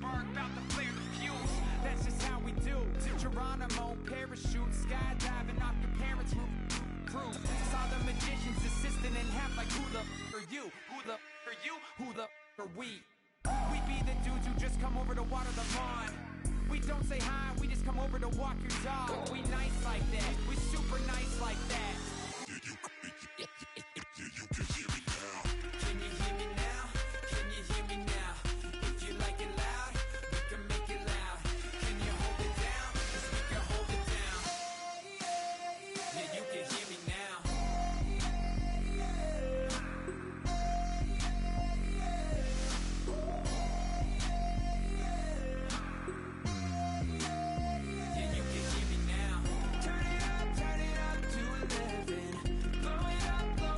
spark, about to flare the fuse. That's just how we do. Geronimo, parachute, skydiving off your parents' roof. Saw the magician's assistant in half like who the are you? Who the are you? Who the are we? We be the dudes who just come over to water the lawn. We don't say hi, we just come over to walk your dog. We nice like that, we super nice like that. You can hear me now. Can you hear me now? Can you hear me now? If you like it loud, we can make it loud. Can you hold it down? 'Cause we can hold it down. Yeah, you can hear me now. Yeah, you can hear me now. Turn it up to 11. Blow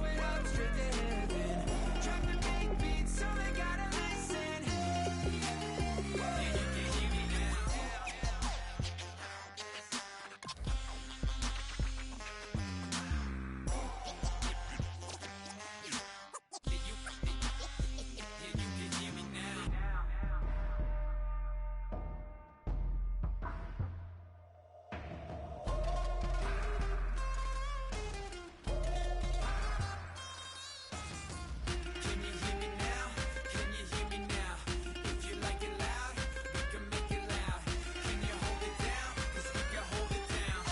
it up straight to heaven. Drop the big beat so they gotta listen. Yeah, you can hear me now. Can you hear me now? Can you hear me now? If you like it loud, we can make it loud. Can you hold it down? 'Cause we can hold it down.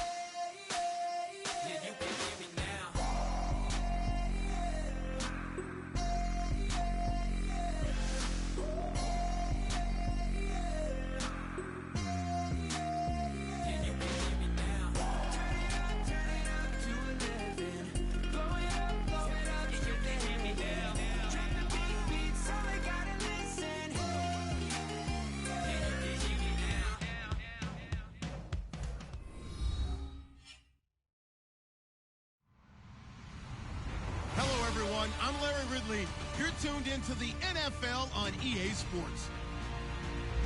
Yeah, you can hear me now. Yeah, you can hear me now. Turn it up to 11. Blow it up straight to heaven. Drop the big beat so they gotta listen. Yeah, you can hear me now. Hello, everyone. I'm Larry Ridley. You're tuned into the NFL on EA Sports.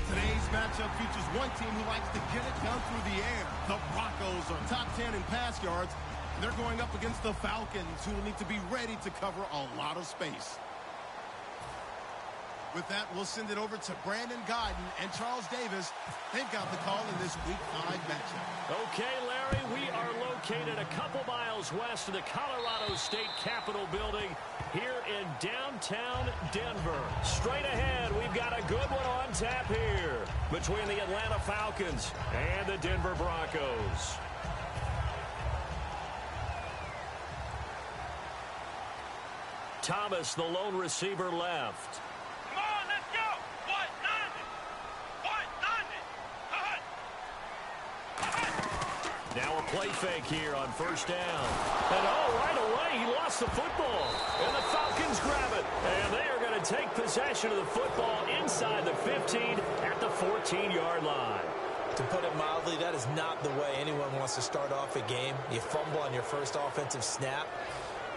Today's matchup features one team who likes to get it done through the air. The Broncos are top 10 in pass yards, and they're going up against the Falcons, who will need to be ready to cover a lot of space. With that, we'll send it over to Brandon Godden and Charles Davis. They've got the call in this Week 5 matchup. Okay, Larry, we are located a couple miles west of the Colorado State Capitol building here in downtown Denver. Straight ahead, we've got a good one on tap here between the Atlanta Falcons and the Denver Broncos. Thomas, the lone receiver, left. Come on, let's go! What? Nothing! What? Nothing! Now a play fake here on first down. And right away, he lost the football. And the Falcons grab it. And they are going to take possession of the football inside the 15 at the 14-yard line. To put it mildly, that is not the way anyone wants to start off a game. You fumble on your first offensive snap.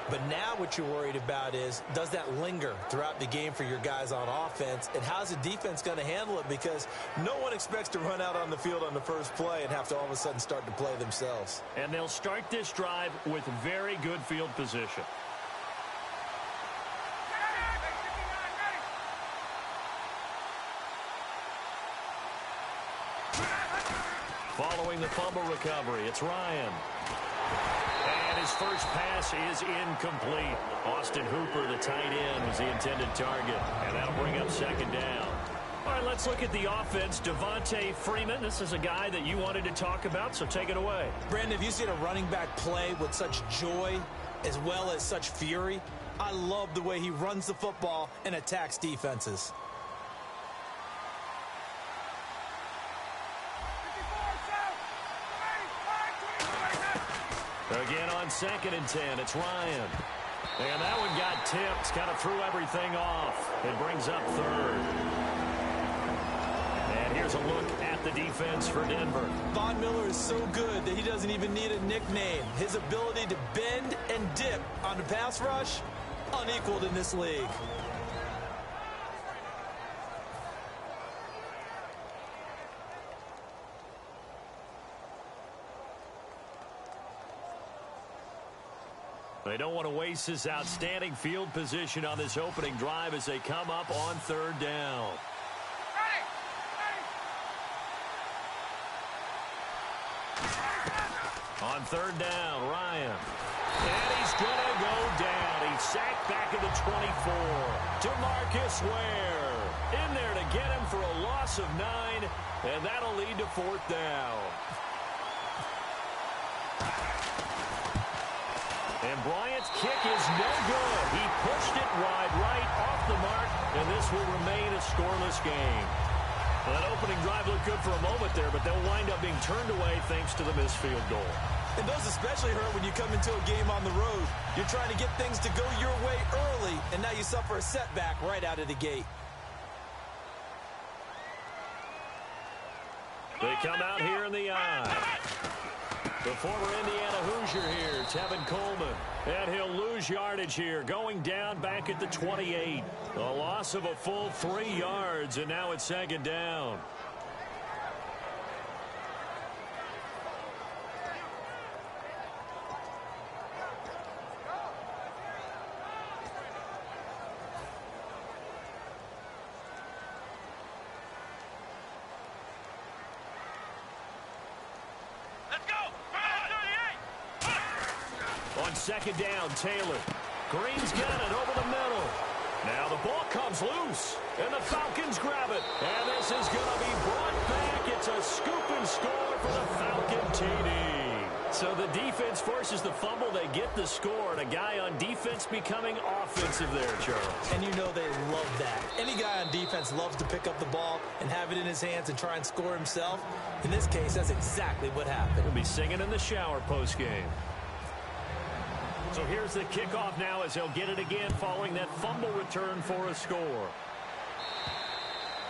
But now what you're worried about is, does that linger throughout the game for your guys on offense? And how's the defense going to handle it? Because no one expects to run out on the field on the first play and have to all of a sudden start to play themselves. And they'll start this drive with very good field position. Following the fumble recovery, it's Ryan. And his first pass is incomplete. Austin Hooper, the tight end, was the intended target. And that'll bring up second down. All right, let's look at the offense. Devontae Freeman, this is a guy that you wanted to talk about, so take it away. Brandon, have you seen a running back play with such joy as well as such fury? I love the way he runs the football and attacks defenses. Again on 2nd and 10, it's Ryan. And that one got tipped, kind of threw everything off. It brings up third. And here's a look at the defense for Denver. Von Miller is so good that he doesn't even need a nickname. His ability to bend and dip on the pass rush, unequaled in this league. They don't want to waste this outstanding field position on this opening drive as they come up on third down. On third down, Ryan. And he's going to go down. He's sacked back at the 24. DeMarcus Ware in there to get him for a loss of 9, and that'll lead to fourth down. And Bryant's kick is no good. He pushed it wide right off the mark, and this will remain a scoreless game. Well, that opening drive looked good for a moment there, but they'll wind up being turned away thanks to the missed field goal. And those especially hurt when you come into a game on the road. You're trying to get things to go your way early, and now you suffer a setback right out of the gate. They come out here in the eye. The former Indiana Hoosier here, Tevin Coleman. And he'll lose yardage here, going down back at the 28. A loss of a full 3 yards, and now it's second down. On second down, Taylor. Green's got it over the middle. Now the ball comes loose, and the Falcons grab it. And this is going to be brought back. It's a scoop and score for the Falcon TD. So the defense forces the fumble. They get the score, and a guy on defense becoming offensive there, Charles. And you know they love that. Any guy on defense loves to pick up the ball and have it in his hands and try and score himself. In this case, that's exactly what happened. He'll be singing in the shower postgame. So here's the kickoff now as they'll get it again following that fumble return for a score.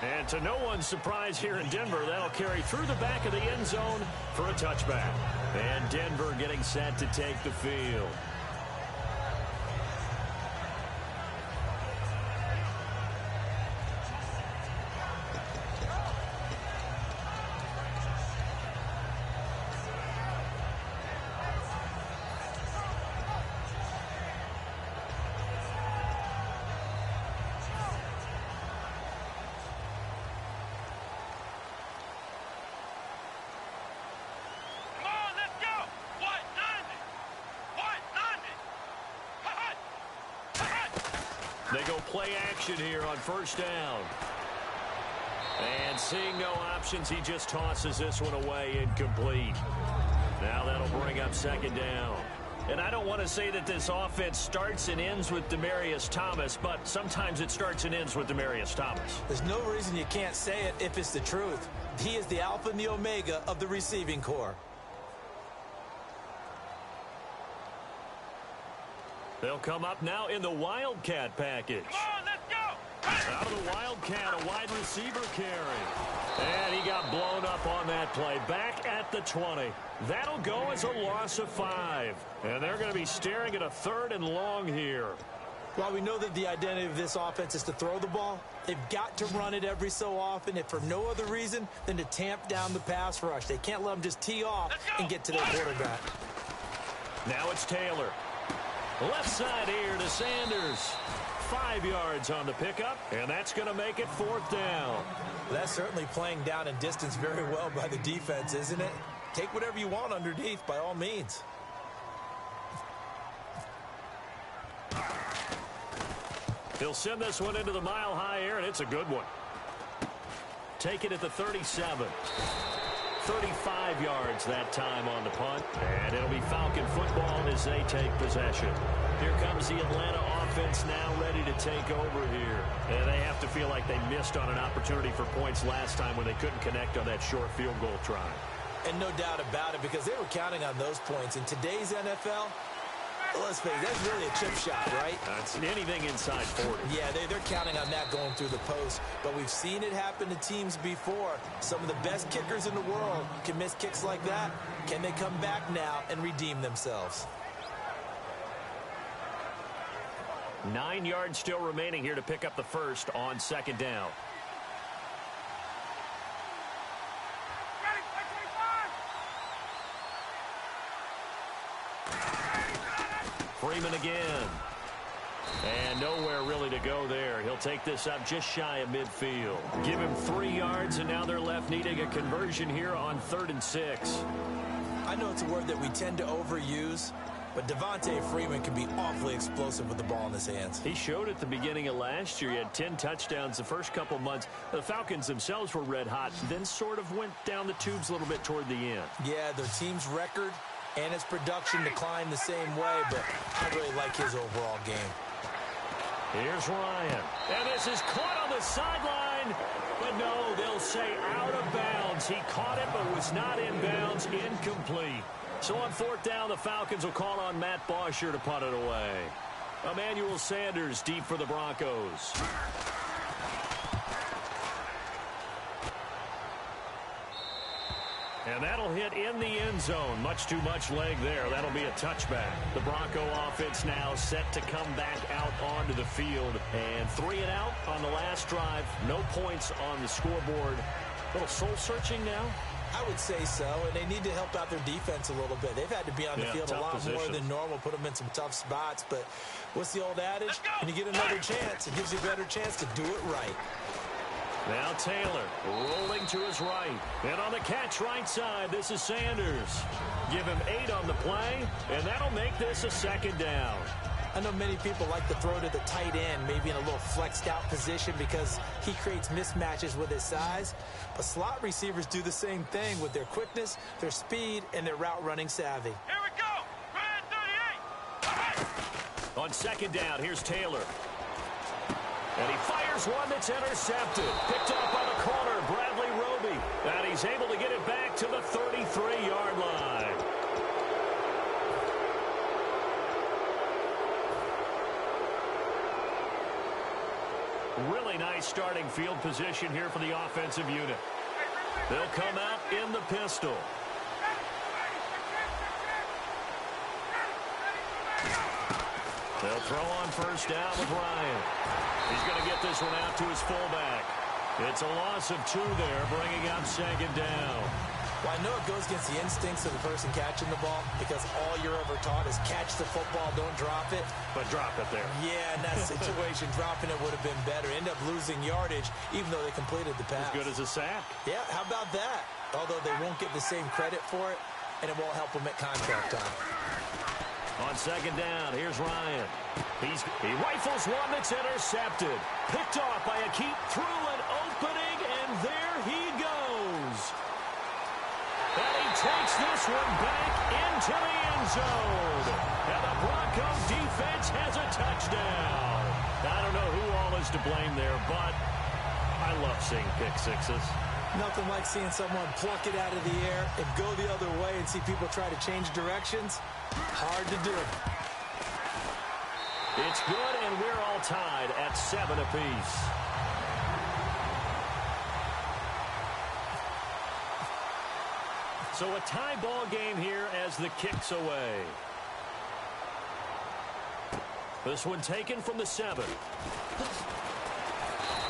And to no one's surprise here in Denver, that'll carry through the back of the end zone for a touchback. And Denver getting set to take the field. They go play action here on first down. And seeing no options, he just tosses this one away incomplete. Now that'll bring up second down. And I don't want to say that this offense starts and ends with Demaryius Thomas, but sometimes it starts and ends with Demaryius Thomas. There's no reason you can't say it if it's the truth. He is the alpha and the omega of the receiving corps. They'll come up now in the Wildcat package. Come on, let's go! Out of the Wildcat, a wide receiver carry. And he got blown up on that play. Back at the 20. That'll go as a loss of 5. And they're going to be staring at a 3rd and long here. While we know that the identity of this offense is to throw the ball, they've got to run it every so often, if for no other reason than to tamp down the pass rush. They can't let them just tee off and get to their quarterback. Now it's Taylor. Left side here to Sanders. 5 yards on the pickup, and that's going to make it 4th down. That's certainly playing down and distance very well by the defense, isn't it? Take whatever you want underneath, by all means. He'll send this one into the mile-high air, and it's a good one. Take it at the 37. 35 yards that time on the punt. And it'll be Falcon football as they take possession. Here comes the Atlanta offense now ready to take over here. And they have to feel like they missed on an opportunity for points last time when they couldn't connect on that short field goal try. And no doubt about it, because they were counting on those points. In today's NFL, let's face it, that's really a chip shot, right? That's anything inside 40. Yeah, they're counting on that going through the post. But we've seen it happen to teams before. Some of the best kickers in the world can miss kicks like that. Can they come back now and redeem themselves? 9 yards still remaining here to pick up the first on second down. Freeman again. And nowhere really to go there. He'll take this up just shy of midfield. Give him 3 yards, and now they're left needing a conversion here on 3rd and 6. I know it's a word that we tend to overuse, but Devontae Freeman can be awfully explosive with the ball in his hands. He showed at the beginning of last year. He had 10 touchdowns the first couple months. The Falcons themselves were red hot, then sort of went down the tubes a little bit toward the end. Yeah, their team's record and his production declined the same way, but I really like his overall game. Here's Ryan. And this is caught on the sideline. But no, they'll say out of bounds. He caught it but was not in bounds. Incomplete. So on fourth down, the Falcons will call on Matt Bosher to punt it away. Emmanuel Sanders deep for the Broncos. And that'll hit in the end zone. Much too much leg there. That'll be a touchback. The Bronco offense now set to come back out onto the field. And 3 and out on the last drive. No points on the scoreboard. A little soul-searching now? I would say so, and they need to help out their defense a little bit. They've had to be on the field a lot more than normal, put them in some tough spots. But what's the old adage? When you get another chance, it gives you a better chance to do it right. Now Taylor rolling to his right. And on the catch right side, this is Sanders. Give him 8 on the play, and that'll make this a second down. I know many people like to throw to the tight end, maybe in a little flexed out position because he creates mismatches with his size. But slot receivers do the same thing with their quickness, their speed, and their route running savvy. Here we go. Ryan 38. On second down, here's Taylor. And he fires one that's intercepted. Picked off by the corner, Bradley Roby. And he's able to get it back to the 33-yard line. Really nice starting field position here for the offensive unit. They'll come out in the pistol. They'll throw on first down with Ryan. He's going to get this one out to his fullback. It's a loss of 2 there, bringing up second down. Well, I know it goes against the instincts of the person catching the ball because all you're ever taught is catch the football, don't drop it. But drop it there. Yeah, in that situation, dropping it would have been better. End up losing yardage, even though they completed the pass. As good as a sack. Yeah, how about that? Although they won't get the same credit for it, and it won't help them at contract time. On second down, here's Ryan. He rifles one that's intercepted. Picked off by Akeem through an opening, and there he goes. And he takes this one back into the end zone. And the Broncos defense has a touchdown. I don't know who all is to blame there, but I love seeing pick sixes. Nothing like seeing someone pluck it out of the air and go the other way and see people try to change directions. Hard to do. It's good, and we're all tied at 7 apiece. So a tie ball game here as the kick's away. This one taken from the 7.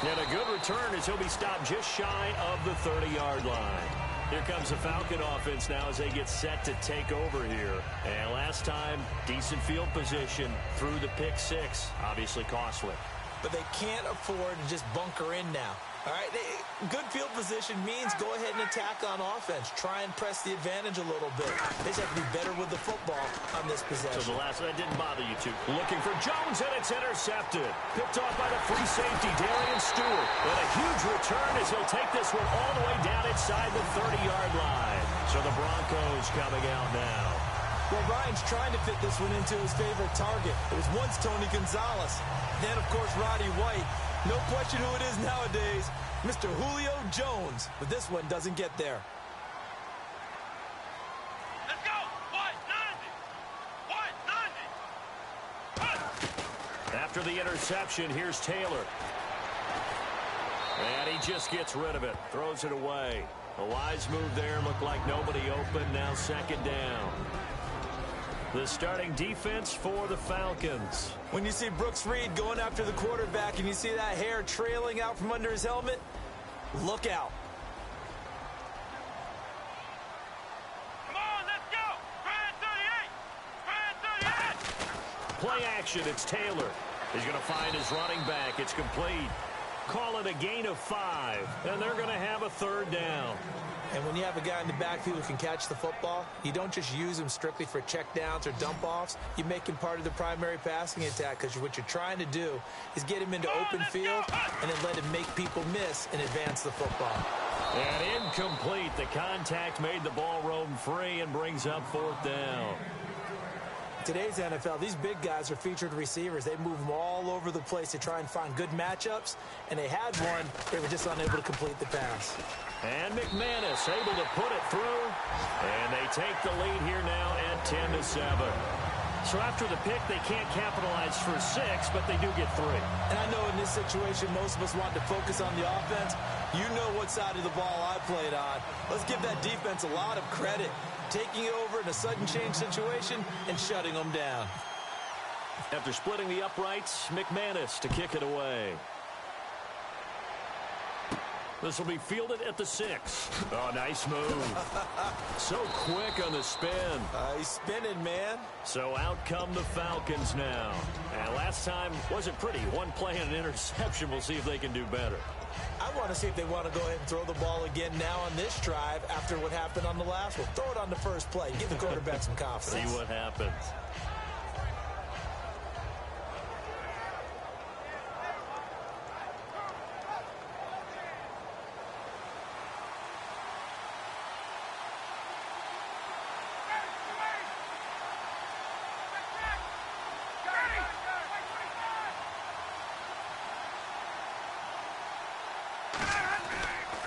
And a good return as he'll be stopped just shy of the 30-yard line. Here comes the Falcon offense now as they get set to take over here. And last time, decent field position through the pick 6. Obviously costly. But they can't afford to just bunker in now. All right, good field position means go ahead and attack on offense. Try and press the advantage a little bit. They just have to be better with the football on this possession. So the last one, that didn't bother you two. Looking for Jones, and it's intercepted. Picked off by the free safety, Darian Stewart. And a huge return as he'll take this one all the way down inside the 30-yard line. So the Broncos coming out now. Well, Ryan's trying to fit this one into his favorite target. It was once Tony Gonzalez. Then, of course, Roddy White. No question who it is nowadays, Mr. Julio Jones. But this one doesn't get there. Let's go. 190. After the interception, here's Taylor. And he just gets rid of it. Throws it away. A wise move there. Looked like nobody open. Now second down. The starting defense for the Falcons. When you see Brooks Reed going after the quarterback and you see that hair trailing out from under his helmet, look out. Come on, let's go. Ryan 38. Play action, it's Taylor. He's going to find his running back. It's complete. call it a gain of 5, and they're going to have a third down. And when you have a guy in the backfield who can catch the football, you don't just use him strictly for checkdowns or dump-offs. You make him part of the primary passing attack because what you're trying to do is get him into open field and then let him make people miss and advance the football. And incomplete. The contact made the ball roam free and brings up 4th down. Today's NFL, these big guys are featured receivers. They move them all over the place to try and find good matchups, and they had one. They were just unable to complete the pass. And McManus able to put it through, and they take the lead here now at 10-7. So after the pick, they can't capitalize for 6, but they do get 3. And I know in this situation, most of us want to focus on the offense. You know what side of the ball I played on. Let's give that defense a lot of credit, taking it over in a sudden change situation and shutting them down. After splitting the uprights, McManus to kick it away. This will be fielded at the 6. Oh, nice move. So quick on the spin. He's spinning, man. So out come the Falcons now. And last time wasn't pretty. One play and an interception. We'll see if they can do better. I want to see if they want to go ahead and throw the ball again now on this drive after what happened on the last one. Throw it on the first play. Give the quarterback some confidence. See what happens.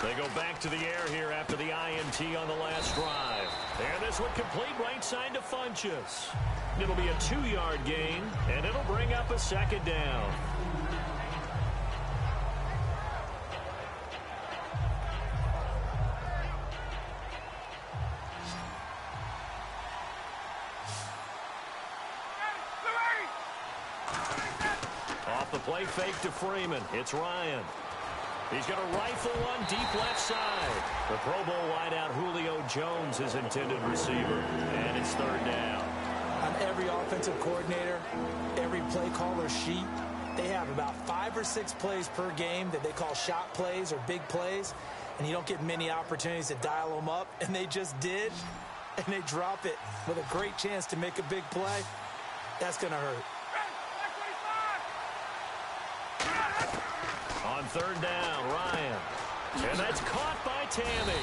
They go back to the air here after the INT on the last drive. And this one complete right side to Funchess. It'll be a 2-yard gain, and it'll bring up a 2nd down. Off the play fake to Freeman. It's Ryan. He's going to rifle one deep left side. The Pro Bowl wideout Julio Jones is intended receiver. And it's 3rd down. On every offensive coordinator, every play caller sheet, they have about 5 or 6 plays per game that they call shot plays or big plays. And you don't get many opportunities to dial them up. And they just did. And they drop it with a great chance to make a big play. That's going to hurt. On 3rd down, Ryan. And that's caught by Tammy.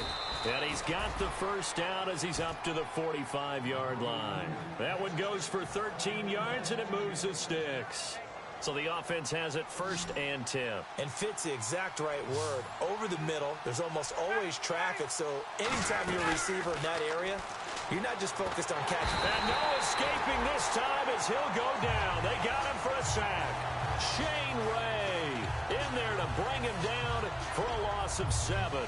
And he's got the first down as he's up to the 45-yard line. That one goes for 13 yards, and it moves the sticks. So the offense has it 1st and 10. And fits the exact right word. Over the middle, there's almost always traffic, so anytime you're a receiver in that area, you're not just focused on catching. And no escaping this time as he'll go down. They got him for a sack. Shane Ray in there to bring him down for a loss of 7.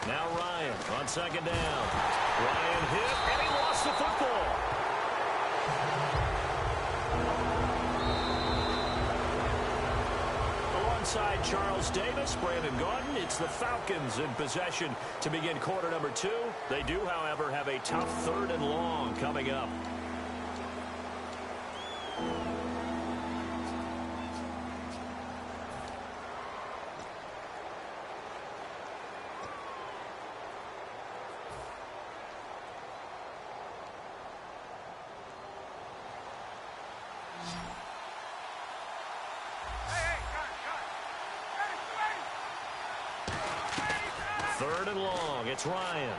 Now Ryan on 2nd down. Ryan hit, and he lost the football. Alongside Charles Davis, Brandon Gaudin, it's the Falcons in possession to begin quarter number 2. They do, however, have a tough 3rd and long coming up. Third and long, it's Ryan.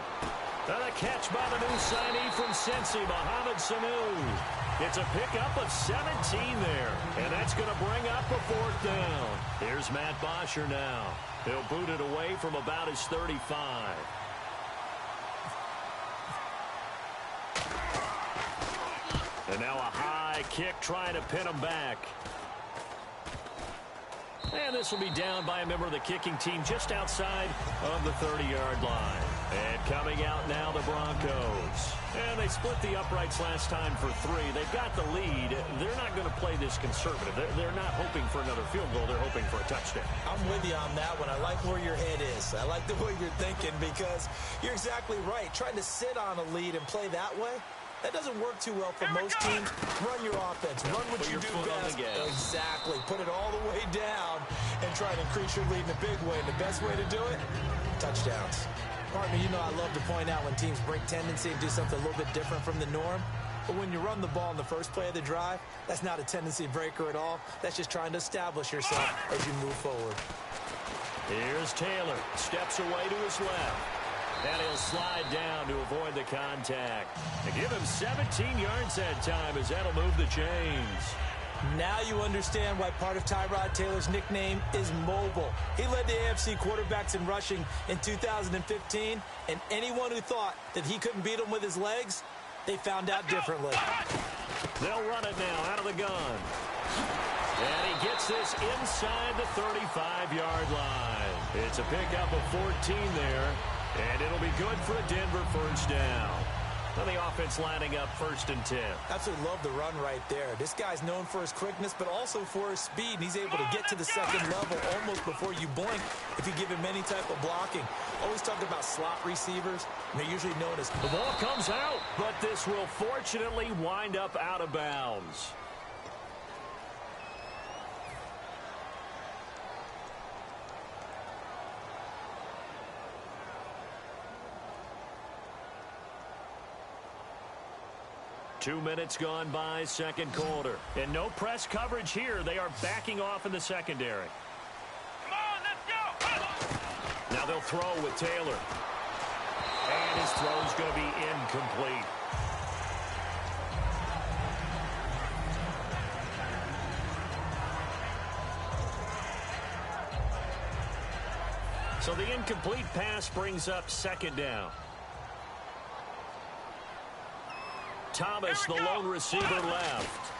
And a catch by the new signee from Cincy, Mohamed Sanu. It's a pickup of 17 there, and that's going to bring up a 4th down. Here's Matt Bosher now. He'll boot it away from about his 35. And now a high kick trying to pin him back. And this will be down by a member of the kicking team just outside of the 30-yard line. And coming out now, the Broncos. And they split the uprights last time for 3. They've got the lead. They're not going to play this conservative. They're not hoping for another field goal. They're hoping for a touchdown. I'm with you on that one. I like where your head is. I like the way you're thinking because you're exactly right. Trying to sit on a lead and play that way, that doesn't work too well for most teams. Run your offense. Run what you do best. Exactly. Put it all the way down and try to increase your lead in a big way. And the best way to do it, touchdowns. Partner, you know I love to point out when teams break tendency and do something a little bit different from the norm. But when you run the ball in the first play of the drive, that's not a tendency breaker at all. That's just trying to establish yourself as you move forward. Here's Taylor. Steps away to his left. And he'll slide down to avoid the contact. They give him 17 yards that time as that'll move the chains. Now you understand why part of Tyrod Taylor's nickname is mobile. He led the AFC quarterbacks in rushing in 2015, and anyone who thought that he couldn't beat him with his legs, they found out differently. They'll run it now out of the gun. And he gets this inside the 35-yard line. It's a pickup of 14 there, and it'll be good for a Denver first down. And the offense lining up 1st and 10. Absolutely love the run right there. This guy's known for his quickness, but also for his speed. And he's able to get to the second level almost before you blink if you give him any type of blocking. Always talk about slot receivers, and they're usually known as... The ball comes out, but this will fortunately wind up out of bounds. Two minutes gone by, second quarter. And no press coverage here. They are backing off in the secondary. Come on, let's go. Now they'll throw with Taylor. And his throw's going to be incomplete. So the incomplete pass brings up 2nd down. Thomas, the lone receiver, left.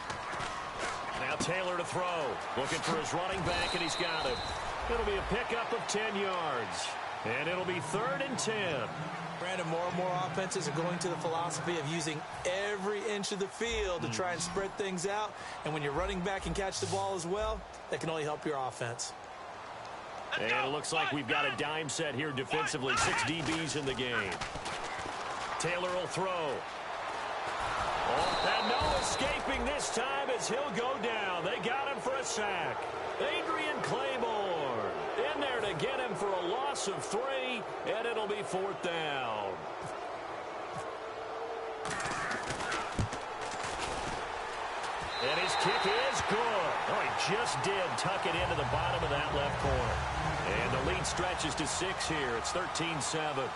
Now Taylor to throw. Looking for his running back, and he's got it. It'll be a pickup of 10 yards. And it'll be 3rd and 10. Brandon, more and more offenses are going to the philosophy of using every inch of the field to try and spread things out. And when your running back can catch the ball as well, that can only help your offense. And it looks like we've got a dime set here defensively. 6 DBs in the game. Taylor will throw. And no escaping this time as he'll go down. They got him for a sack. Adrian Claiborne in there to get him for a loss of 3, and it'll be 4th down. And his kick is good. Oh, he just did tuck it into the bottom of that left corner. And the lead stretches to 6 here. It's 13-7.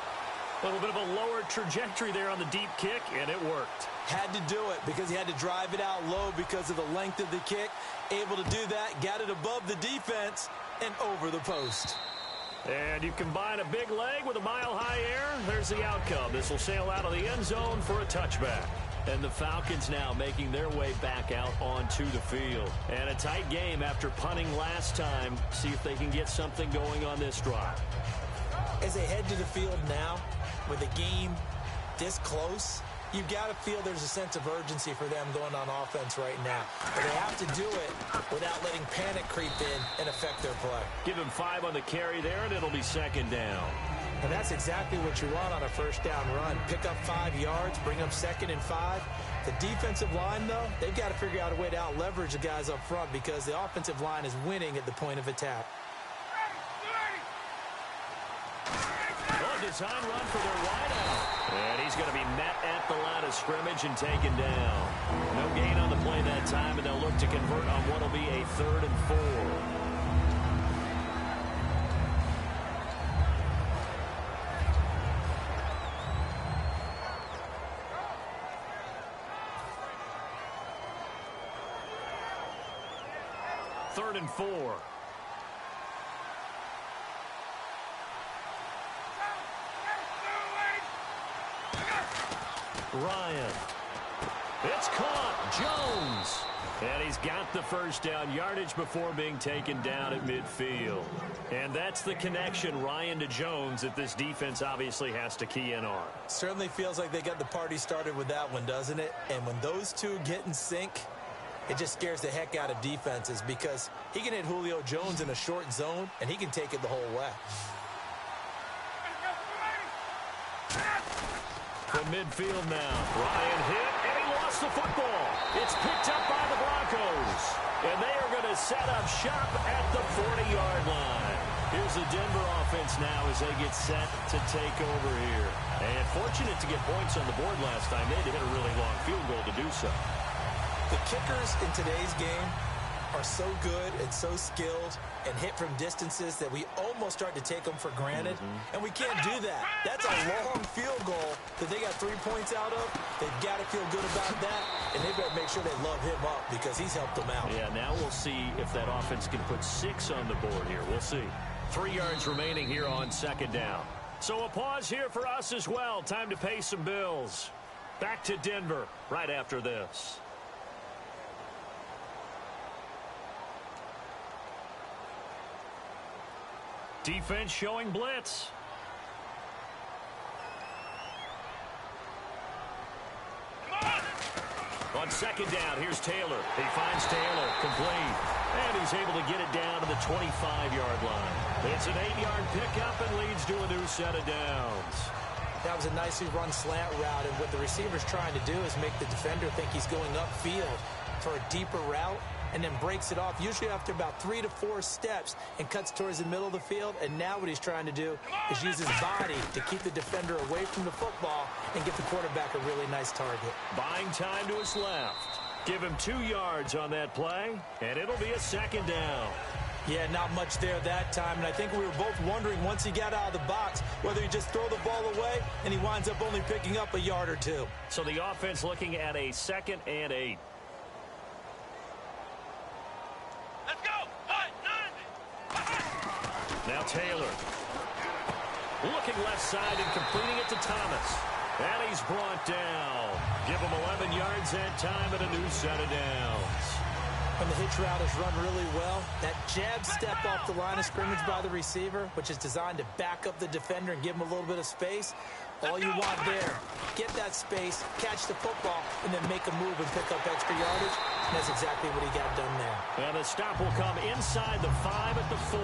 A little bit of a lower trajectory there on the deep kick, and it worked. Had to do it because he had to drive it out low because of the length of the kick. Able to do that, got it above the defense and over the post. And you combine a big leg with a mile-high air, there's the outcome. This will sail out of the end zone for a touchback. And the Falcons now making their way back out onto the field. And a tight game after punting last time. See if they can get something going on this drive. As they head to the field now, with the game this close, you've got to feel there's a sense of urgency for them going on offense right now. But they have to do it without letting panic creep in and affect their play. Give him 5 on the carry there, and it'll be 2nd down. And that's exactly what you want on a first down run. Pick up 5 yards, bring up 2nd and 5. The defensive line, though, they've got to figure out a way to out-leverage the guys up front because the offensive line is winning at the point of attack. Design run for their wideout. And he's going to be met at the line of scrimmage and taken down. No gain on the play that time, and they'll look to convert on what will be a 3rd and 4. Third and 4. Ryan. It's caught. Jones. And he's got the first down, yardage before being taken down at midfield. And that's the connection, Ryan, to Jones, that this defense obviously has to key in on. Certainly feels like they got the party started with that one, doesn't it? And when those two get in sync, it just scares the heck out of defenses because he can hit Julio Jones in a short zone, and he can take it the whole way. From midfield now, Ryan hit, and he lost the football. It's picked up by the Broncos, and they are going to set up shop at the 40-yard line. Here's the Denver offense now as they get set to take over here. And fortunate to get points on the board last time. They had to hit a really long field goal to do so. The kickers in today's game are so good and so skilled and hit from distances that we almost start to take them for granted. And we can't do that. That's a long field goal that they got 3 points out of. They've got to feel good about that, and they better make sure they love him up because he's helped them out. Yeah, now we'll see if that offense can put 6 on the board here. We'll see. 3 yards remaining here on second down. So a pause here for us as well. Time to pay some bills. Back to Denver right after this. Defense showing blitz. On second down, here's Taylor. He finds Taylor, complete. And he's able to get it down to the 25-yard line. It's an 8-yard pickup and leads to a new set of downs. That was a nicely run slant route, and what the receiver's trying to do is make the defender think he's going upfield for a deeper route, and then breaks it off, usually after about 3 to 4 steps, and cuts towards the middle of the field. And now what he's trying to do is use his body to keep the defender away from the football and get the quarterback a really nice target. Buying time to his left. Give him 2 yards on that play, and it'll be a second down. Yeah, not much there that time, and I think we were both wondering once he got out of the box whether he just throw the ball away, and he winds up only picking up a yard or 2. So the offense looking at a 2nd and 8. Let's go. What? Now Taylor. Looking left side and completing it to Thomas. And he's brought down. Give him 11 yards that time and a new set of downs. When the hitch route is run really well, that jab step off the line of scrimmage by the receiver, which is designed to back up the defender and give him a little bit of space, all you want there, get that space, catch the football, and then make a move and pick up extra yardage. And that's exactly what he got done there. And the stop will come inside the 5 at the 4.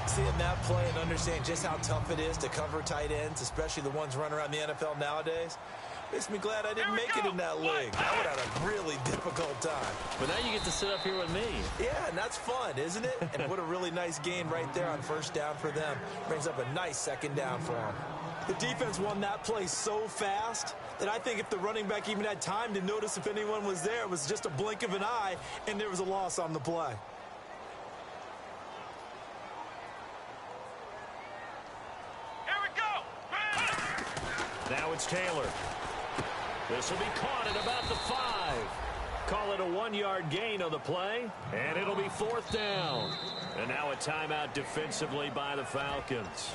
Seeing that play and understanding just how tough it is to cover tight ends, especially the ones running around the NFL nowadays, makes me glad I didn't make it in that league. I would have had a really difficult time. But now you get to sit up here with me. Yeah, and that's fun, isn't it? And what a really nice gain right there on first down for them. Brings up a nice second down for them. The defense won that play so fast that I think if the running back even had time to notice if anyone was there, it was just a blink of an eye, and there was a loss on the play. Now it's Taylor. This will be caught at about the 5. Call it a 1-yard gain on the play, and it'll be 4th down. And now a timeout defensively by the Falcons.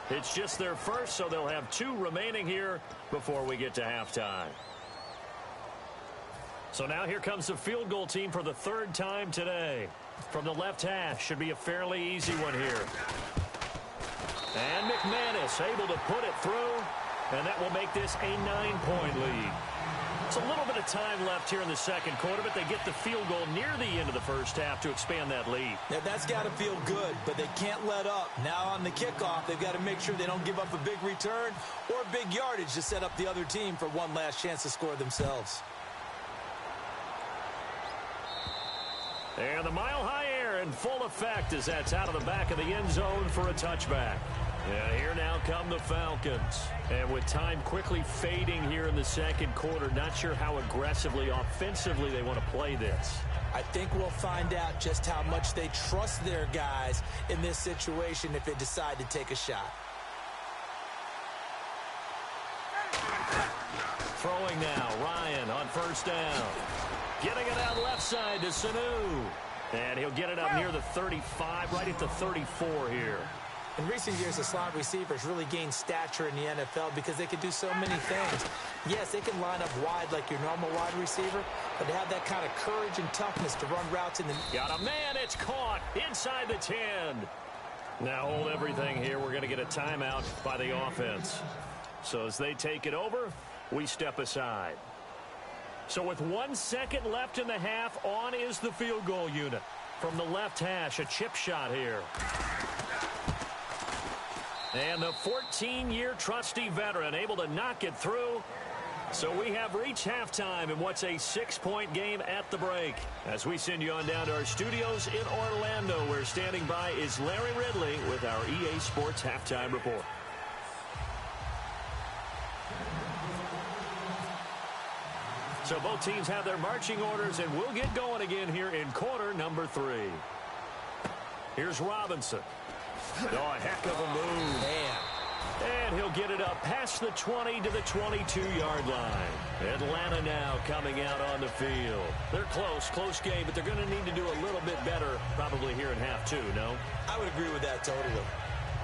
It's just their first, so they'll have 2 remaining here before we get to halftime. So now here comes the field goal team for the 3rd time today. From the left hash, should be a fairly easy one here. And McManus able to put it through. And that will make this a 9-point lead. It's a little bit of time left here in the second quarter, but they get the field goal near the end of the first half to expand that lead. Now, that's got to feel good, but they can't let up. Now on the kickoff, they've got to make sure they don't give up a big return or big yardage to set up the other team for one last chance to score themselves. And the mile-high air in full effect as that's out of the back of the end zone for a touchback. And here now come the Falcons. And with time quickly fading here in the second quarter, not sure how aggressively, offensively they want to play this. I think we'll find out just how much they trust their guys in this situation if they decide to take a shot. Throwing now, Ryan on first down. Getting it out left side to Sanu. And he'll get it up near the 35, right at the 34 here. In recent years, the slot receivers really gained stature in the NFL because they can do so many things. Yes, they can line up wide like your normal wide receiver, but they have that kind of courage and toughness to run routes in the... Got a man, it's caught inside the 10. Now hold everything here. We're going to get a timeout by the offense. So as they take it over, we step aside. So with 1 second left in the half, on is the field goal unit. From the left hash, a chip shot here. And the 14-year trusty veteran able to knock it through. So we have reached halftime in what's a 6-point game at the break. As we send you on down to our studios in Orlando, where standing by is Larry Ridley with our EA Sports Halftime Report. So both teams have their marching orders, and we'll get going again here in quarter number 3. Here's Robinson. Oh, a heck of a move. Man. And he'll get it up past the 20 to the 22-yard line. Atlanta now coming out on the field. They're close game, but they're going to need to do a little bit better probably here in half 2, no? I would agree with that totally.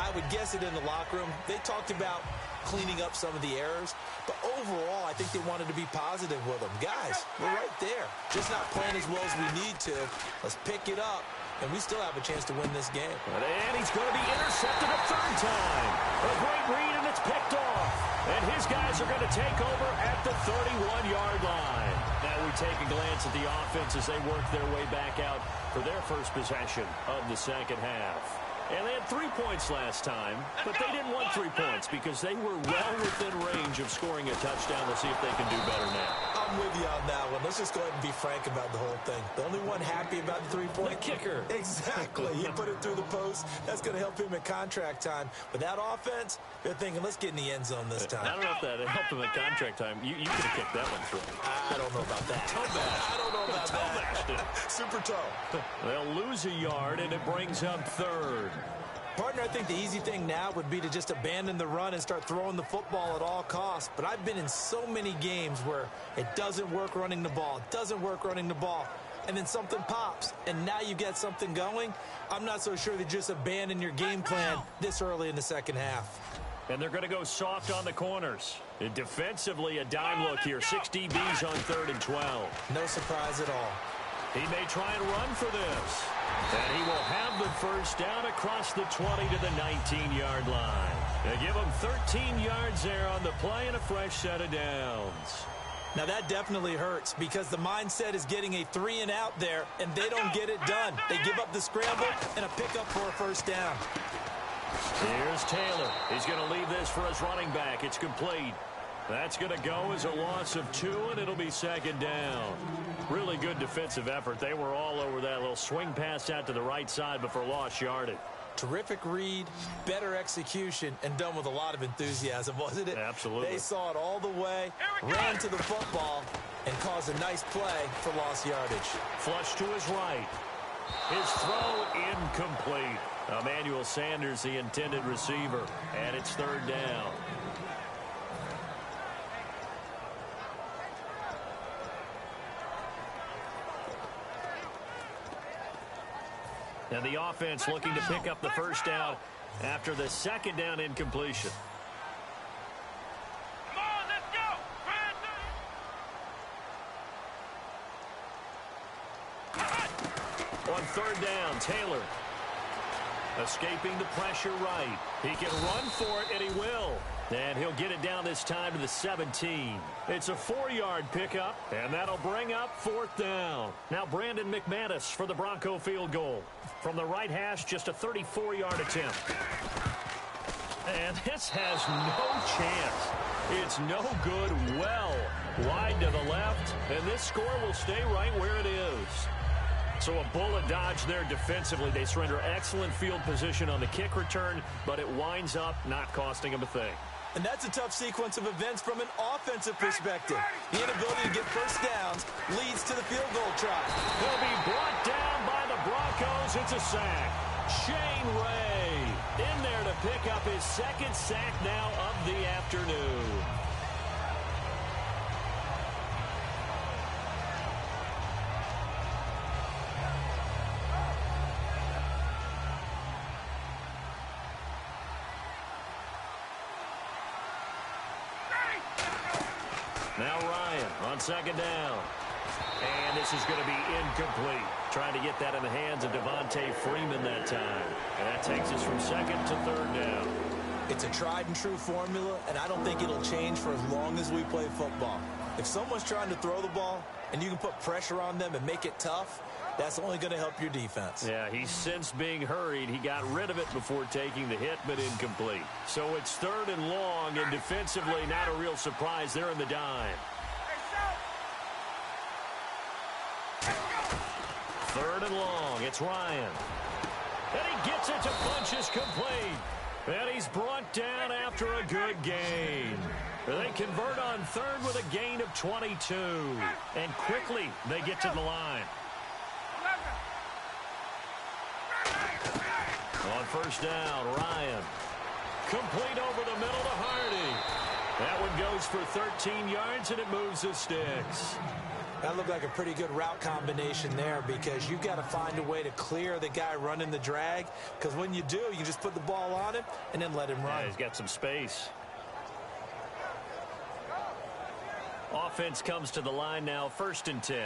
I would guess it in the locker room. They talked about cleaning up some of the errors, but overall, I think they wanted to be positive with them. Guys, we're right there. Just not playing as well as we need to. Let's pick it up, and we still have a chance to win this game. And he's going to be intercepted a third time. A great read, and it's picked off. And his guys are going to take over at the 31-yard line. Now we take a glance at the offense as they work their way back out for their first possession of the second half. And they had 3 points last time, but they didn't want 3 points because they were well within range of scoring a touchdown. Let's see if they can do better now. I'm with you on that one. Let's just go ahead and be frank about the whole thing. The only one happy about the 3-point... The kicker. Exactly. He put it through the post. That's going to help him at contract time. But that offense, they're thinking, let's get in the end zone this time. I don't know if that helped him at contract time. You could have kicked that one through. I don't know about that. Toe bash. I don't know about toe that. Bashed it. Super toe. They'll lose a yard, and it brings up third. Partner, I think the easy thing now would be to just abandon the run and start throwing the football at all costs. But I've been in so many games where it doesn't work running the ball. It doesn't work running the ball. And then something pops, and now you get something going. I'm not so sure that just abandon your game plan this early in the second half. And they're going to go soft on the corners. And defensively, a dime look here. 6 DBs on 3rd and 12. No surprise at all. He may try and run for this. And he will have the first down across the 20 to the 19-yard line. They give him 13 yards there on the play and a fresh set of downs. Now that definitely hurts because the mindset is getting a 3-and-out there, and they don't get it done. They give up the scramble and a pickup for a first down. Here's Taylor. He's going to leave this for his running back. It's complete. That's going to go as a loss of 2, and it'll be second down. Really good defensive effort. They were all over that little swing pass out to the right side before lost yardage. Terrific read, better execution, and done with a lot of enthusiasm, wasn't it? Absolutely. They saw it all the way, ran to the football, and caused a nice play for lost yardage. Flush to his right. His throw incomplete. Emmanuel Sanders, the intended receiver, and it's third down. And the offense looking to pick up the first down after the second down incompletion. Come on, let's go. On third down, Taylor escaping the pressure right. He can run for it, and he will. And he'll get it down this time to the 17. It's a 4-yard pickup, and that'll bring up 4th down. Now Brandon McManus for the Bronco field goal. From the right hash, just a 34-yard attempt. And this has no chance. It's no good. Well wide to the left, and this score will stay right where it is. So a bullet dodge there defensively. They surrender excellent field position on the kick return, but it winds up not costing them a thing. And that's a tough sequence of events from an offensive perspective. The inability to get first downs leads to the field goal try. He'll be brought down by the Broncos. It's a sack. Shane Ray in there to pick up his second sack now of the afternoon. Now Ryan on second down. And this is going to be incomplete. Trying to get that in the hands of Devontae Freeman that time. And that takes us from second to third down. It's a tried and true formula, and I don't think it'll change for as long as we play football. If someone's trying to throw the ball and you can put pressure on them and make it tough, that's only going to help your defense. Yeah, he's since being hurried. He got rid of it before taking the hit, but incomplete. So it's third and long, and defensively not a real surprise. They're in the dime. Third and long. It's Ryan. And he gets it to Bunches complete. And he's brought down after a good gain. They convert on third with a gain of 22. And quickly they get to the line. On first down, Ryan. Complete over the middle to Hardy. That one goes for 13 yards, and it moves the sticks. That looked like a pretty good route combination there because you've got to find a way to clear the guy running the drag, because when you do, you just put the ball on him and then let him run. Yeah, he's got some space. Offense comes to the line now, 1st and 10.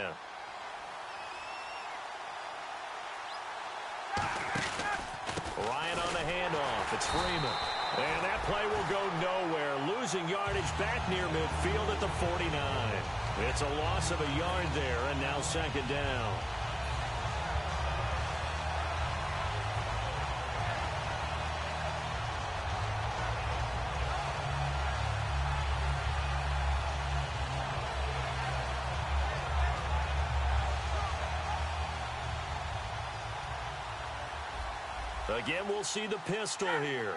Ryan on the handoff. It's Freeman. And that play will go nowhere. Losing yardage back near midfield at the 49. It's a loss of a yard there, and now second down. Again, we'll see the pistol here.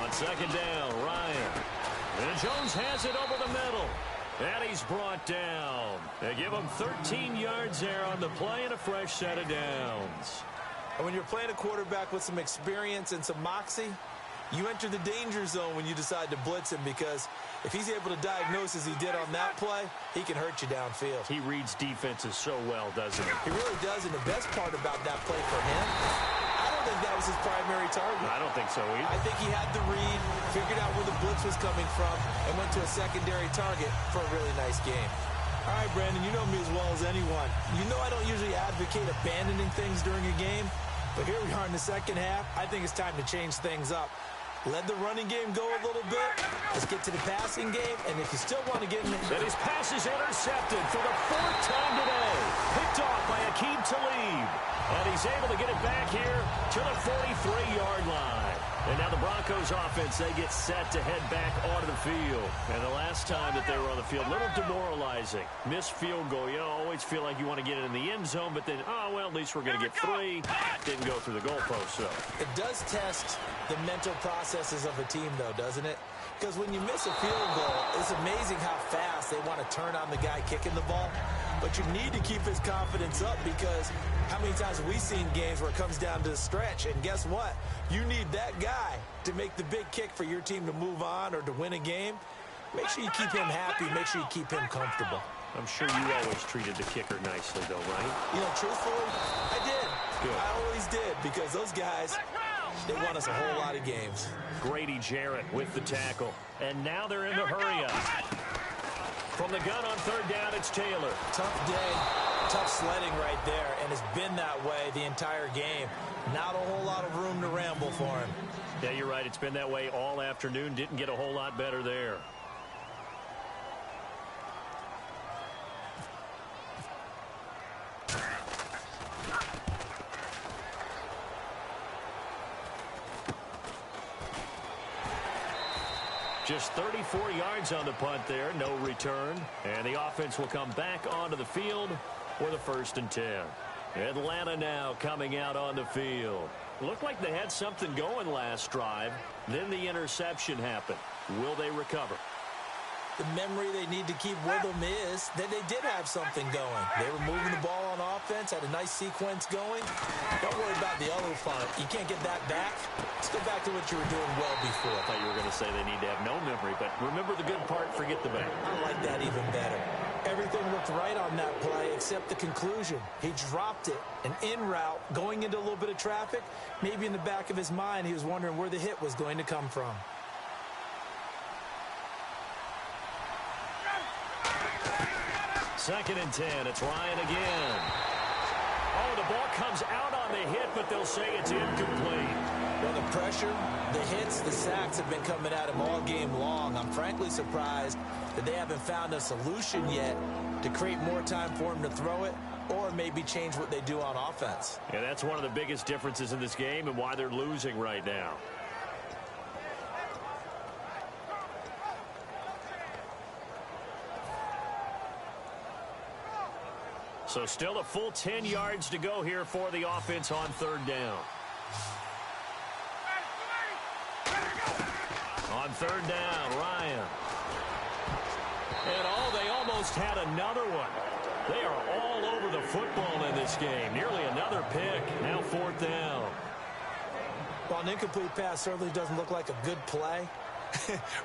On second down, Ryan. And Jones has it over the middle. And he's brought down. They give him 13 yards there on the play and a fresh set of downs. And when you're playing a quarterback with some experience and some moxie, you enter the danger zone when you decide to blitz him, because if he's able to diagnose as he did on that play, he can hurt you downfield. He reads defenses so well, doesn't he? He really does, and the best part about that play for him, I don't think that was his primary target. I don't think so either. I think he had the read, figured out where the blitz was coming from, and went to a secondary target for a really nice game. All right, Brandon, you know me as well as anyone. You know I don't usually advocate abandoning things during a game, but here we are in the second half. I think it's time to change things up. Let the running game go a little bit. Let's get to the passing game, and if you still want to get in the... And his pass is intercepted for the 4th time today. Picked off by Aqib Talib. And he's able to get it back here to the 43-yard line. And now the Broncos offense, they get set to head back onto the field. And the last time that they were on the field, a little demoralizing. Missed field goal. You always feel like you want to get it in the end zone, but then, oh, well, at least we're going to get 3. Didn't go through the goalpost, so. It does test the mental processes of a team, though, doesn't it? Because when you miss a field goal, it's amazing how fast they want to turn on the guy kicking the ball. But you need to keep his confidence up, because how many times have we seen games where it comes down to the stretch, and guess what? You need that guy to make the big kick for your team to move on or to win a game. Make sure you keep him happy. Make sure you keep him comfortable. I'm sure you always treated the kicker nicely, though, right? You know, truthfully, I did. Good. I always did, because those guys, they won us a whole lot of games. Grady Jarrett with the tackle. And now they're in the hurry-up. From the gun on third down, it's Taylor. Tough day, tough sledding right there, and it's been that way the entire game. Not a whole lot of room to ramble for him. Yeah, you're right. It's been that way all afternoon. Didn't get a whole lot better there. Just 34 yards on the punt there, no return. And the offense will come back onto the field for the 1st and 10. Atlanta now coming out on the field. Looked like they had something going last drive. Then the interception happened. Will they recover? The memory they need to keep with them is that they did have something going. They were moving the ball on offense, had a nice sequence going. Don't worry about the other punt. You can't get that back. Let's go back to what you were doing well before. I thought you were going to say they need to have no memory, but remember the good part, forget the bad. I like that even better. Everything looked right on that play except the conclusion. He dropped it, an in route, going into a little bit of traffic. Maybe in the back of his mind, he was wondering where the hit was going to come from. Second and 10. It's Ryan again. Oh, the ball comes out on the hit, but they'll say it's incomplete. Well, the pressure, the hits, the sacks have been coming at him all game long. I'm frankly surprised that they haven't found a solution yet to create more time for him to throw it or maybe change what they do on offense. Yeah, that's one of the biggest differences in this game and why they're losing right now. So still a full 10 yards to go here for the offense on third down. On third down, Ryan. And they almost had another one. They are all over the football in this game. Nearly another pick. Now fourth down. Well, an incomplete pass certainly doesn't look like a good play.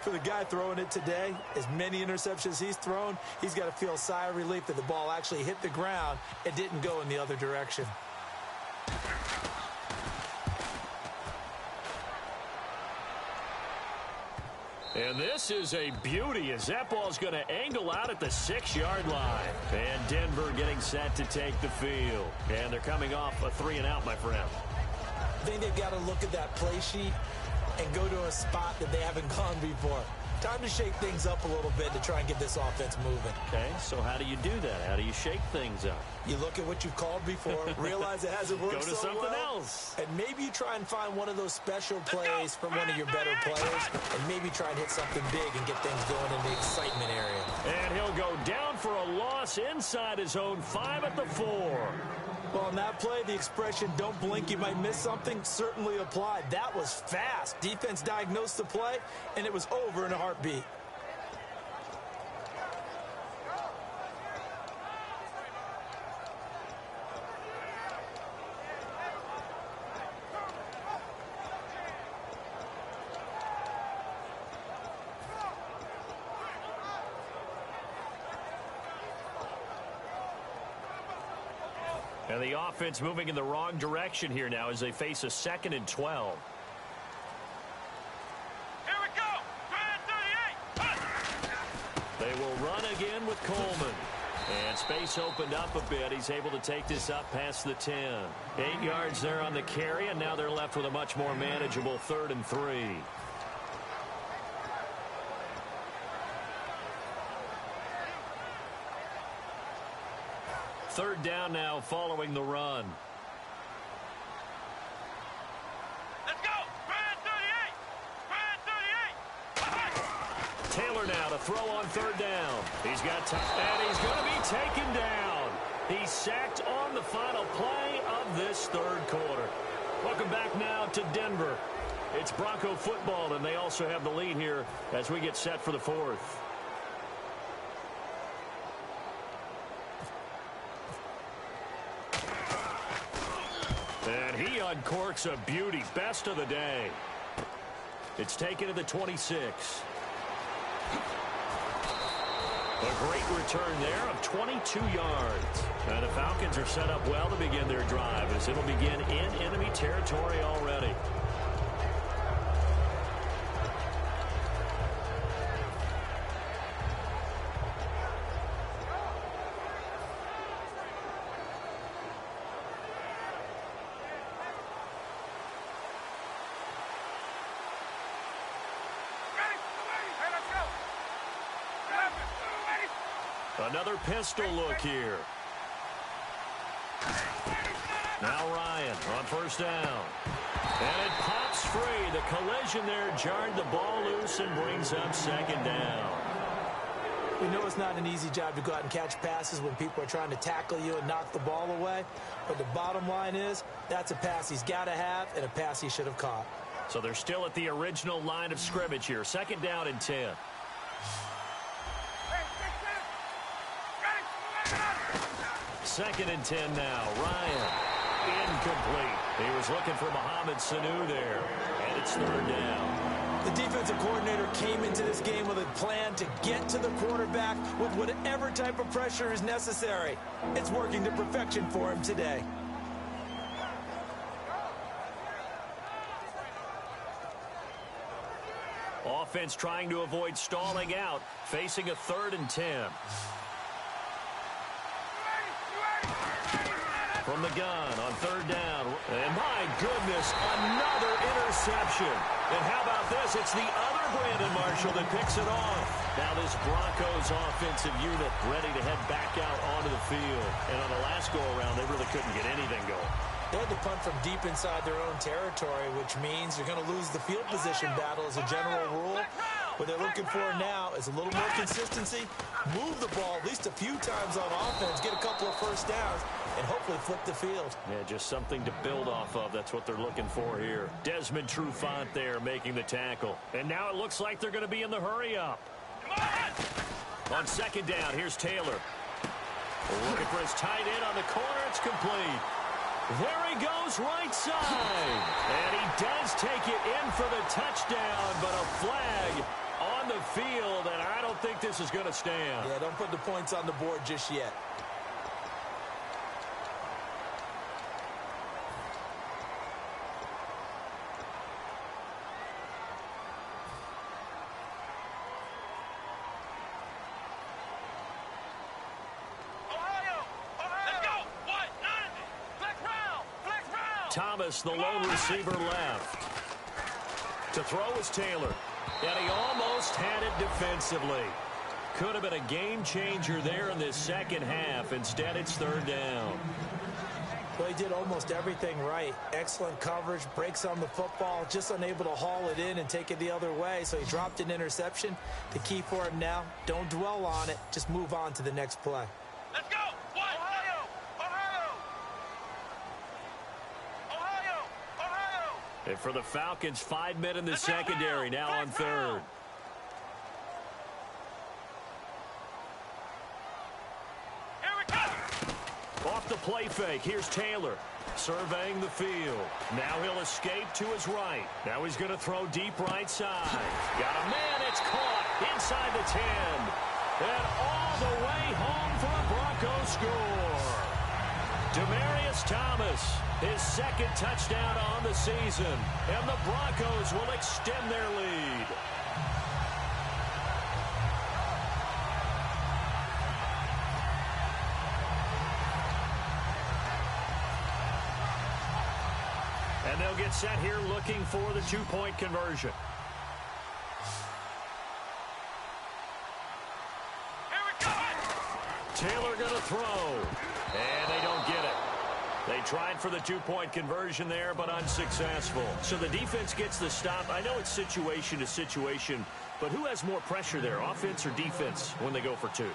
For the guy throwing it today, as many interceptions he's thrown, he's got to feel a sigh of relief that the ball actually hit the ground and didn't go in the other direction. And this is a beauty as that ball's going to angle out at the 6-yard line. And Denver getting set to take the field. And they're coming off a 3-and-out, my friend. I think they've got to look at that play sheet and go to a spot that they haven't gone before. Time to shake things up a little bit to try and get this offense moving. Okay, so how do you do that? How do you shake things up? You look at what you've called before, realize it hasn't worked Go to so something well, else. and maybe you try and find one of those special plays from one of your better players, and maybe try and hit something big and get things going in the excitement area. And he'll go down for a loss inside his own 5 at the 4. Well, on that play, the expression, don't blink, you might miss something, certainly applied. That was fast. Defense diagnosed the play, and it was over in a heartbeat. And the offense moving in the wrong direction here now as they face a 2nd and 12. Here we go. Try 38. They will run again with Coleman. And space opened up a bit. He's able to take this up past the 10. 8 yards there on the carry, and now they're left with a much more manageable 3rd and 3. Third down now following the run. Let's go. Try 38. Taylor now to throw on third down. He's got time, and he's going to be taken down. He's sacked on the final play of this third quarter. Welcome back now to Denver. It's Bronco football, and they also have the lead here as we get set for the fourth. And he uncorks a beauty. Best of the day. It's taken to the 26. A great return there of 22 yards. And the Falcons are set up well to begin their drive as it'll begin in enemy territory already. Another pistol look here. Now Ryan on first down. And it pops free. The collision there jarred the ball loose and brings up second down. We know it's not an easy job to go out and catch passes when people are trying to tackle you and knock the ball away. But the bottom line is that's a pass he's got to have and a pass he should have caught. So they're still at the original line of scrimmage here. Second down and 10. Second and 10 now. Ryan. Incomplete. He was looking for Mohamed Sanu there. And it's third down. The defensive coordinator came into this game with a plan to get to the quarterback with whatever type of pressure is necessary. It's working to perfection for him today. Offense trying to avoid stalling out, facing a 3rd and 10. From the gun on 3rd down. And my goodness, another interception. And how about this? It's the other Brandon Marshall that picks it off. Now this Broncos offensive unit ready to head back out onto the field. And on the last go-around, they really couldn't get anything going. They had to punt from deep inside their own territory, which means you're going to lose the field position battle as a general rule. What they're looking for now is a little more consistency, move the ball at least a few times on offense, get a couple of first downs, and hopefully flip the field. Yeah, just something to build off of. That's what they're looking for here. Desmond Trufant there making the tackle. And now it looks like they're going to be in the hurry-up. On 2nd down, here's Taylor. Looking for his tight end on the corner. It's complete. There he goes, right side. And he does take it in for the touchdown, but a flag on the field, and I don't think this is going to stand. Yeah, don't put the points on the board just yet. Thomas, the lone receiver, left. To throw is Taylor. And he almost had it defensively. Could have been a game changer there in this second half. Instead, it's 3rd down. Well, he did almost everything right. Excellent coverage, breaks on the football, just unable to haul it in and take it the other way. So he dropped an interception. The key for him now, don't dwell on it. Just move on to the next play. Let's go! Ohio! Ohio! Ohio! Ohio! And for the Falcons, 5 men in the secondary, now on 3rd. Here we go! Off the play fake, here's Taylor. Surveying the field. Now he'll escape to his right. Now he's going to throw deep right side. Got a man, it's caught inside the 10. And all the way home for a Broncos score. Demaryius Thomas, his 2nd touchdown on the season. And the Broncos will extend their lead. And they'll get set here looking for the 2-point conversion. Here we go! Taylor going to throw. And they don't get it. They tried for the 2-point conversion there, but unsuccessful. So the defense gets the stop. I know it's situation to situation, but who has more pressure there, offense or defense, when they go for 2?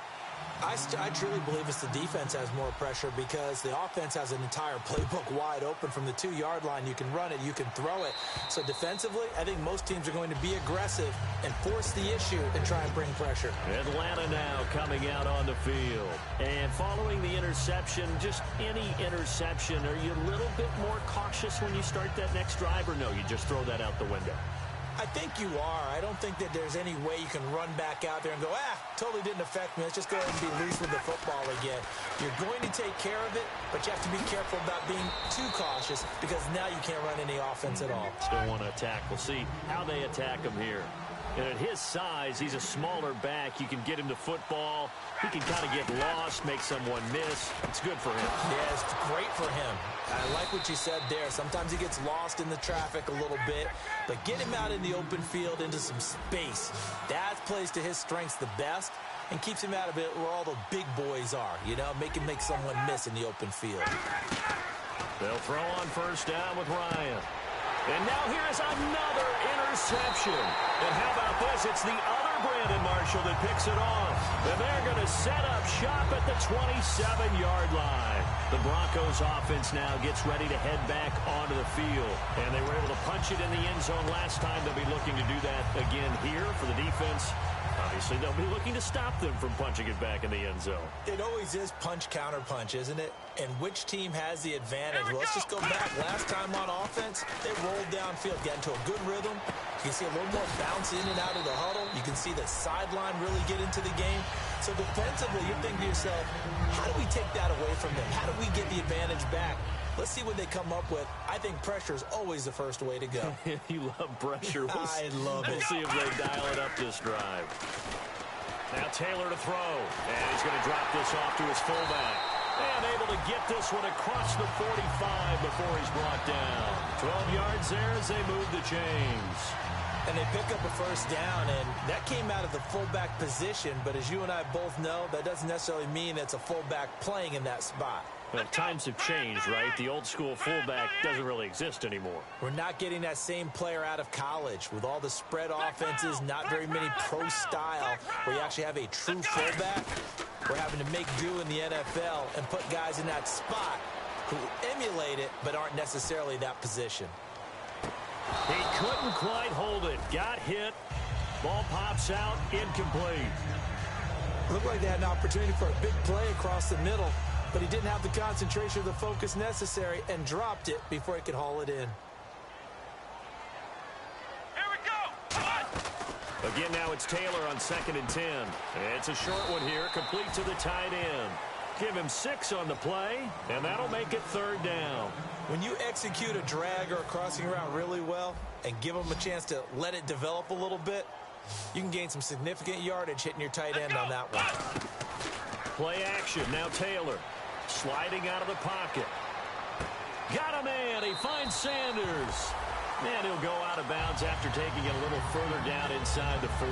I truly believe it's the defense has more pressure because the offense has an entire playbook wide open from the 2-yard line. You can run it, you can throw it. So defensively, I think most teams are going to be aggressive and force the issue and try and bring pressure. Atlanta now coming out on the field. And following the interception, just any interception, are you a little bit more cautious when you start that next drive, or no, you just throw that out the window? I think you are. I don't think that there's any way you can run back out there and go, totally didn't affect me. Let's just go ahead and be loose with the football again. You're going to take care of it, but you have to be careful about being too cautious because now you can't run any offense at all. Still want to attack. We'll see how they attack him here. And at his size, he's a smaller back. You can get him to football. He can kind of get lost, make someone miss. It's good for him. Yeah, it's great for him. I like what you said there. Sometimes he gets lost in the traffic a little bit, but get him out in the open field into some space. That plays to his strengths the best and keeps him out of it where all the big boys are, you know, make someone miss in the open field. They'll throw on 1st down with Ryan. And now here's another interception. And how about this? It's the other Brandon Marshall that picks it off. And they're going to set up shop at the 27-yard line. The Broncos offense now gets ready to head back onto the field. And they were able to punch it in the end zone last time. They'll be looking to do that again here for the defense. Obviously, they'll be looking to stop them from punching it back in the end zone. It always is punch-counter-punch, isn't it? And which team has the advantage? Well, let's just go back. Last time on offense, they rolled downfield, got into a good rhythm. You can see a little more bounce in and out of the huddle. You can see the sideline really get into the game. So defensively, you're thinking to yourself, how do we take that away from them? How do we get the advantage back? Let's see what they come up with. I think pressure is always the first way to go. You love pressure. I love it. We'll see if they dial it up this drive. Now Taylor to throw. And he's going to drop this off to his fullback. And able to get this one across the 45 before he's brought down. 12 yards there as they move the chains. And they pick up a first down, and that came out of the fullback position. But as you and I both know, that doesn't necessarily mean it's a fullback playing in that spot. Well, times have changed, right? The old school fullback doesn't really exist anymore. We're not getting that same player out of college with all the spread offenses, not very many pro style where you actually have a true fullback. We're having to make do in the NFL and put guys in that spot who emulate it but aren't necessarily that position. He couldn't quite hold it. Got hit. Ball pops out. Incomplete. Looked like they had an opportunity for a big play across the middle, but he didn't have the concentration or the focus necessary and dropped it before he could haul it in. Here we go. Again, now it's Taylor on 2nd and 10. It's a short one here, complete to the tight end. Give him 6 on the play, and that'll make it 3rd down. When you execute a drag or a crossing route really well and give them a chance to let it develop a little bit, you can gain some significant yardage hitting your tight end on that one. Play action. Now Taylor sliding out of the pocket. Got a man. He finds Sanders. And he'll go out of bounds after taking it a little further down inside the 40.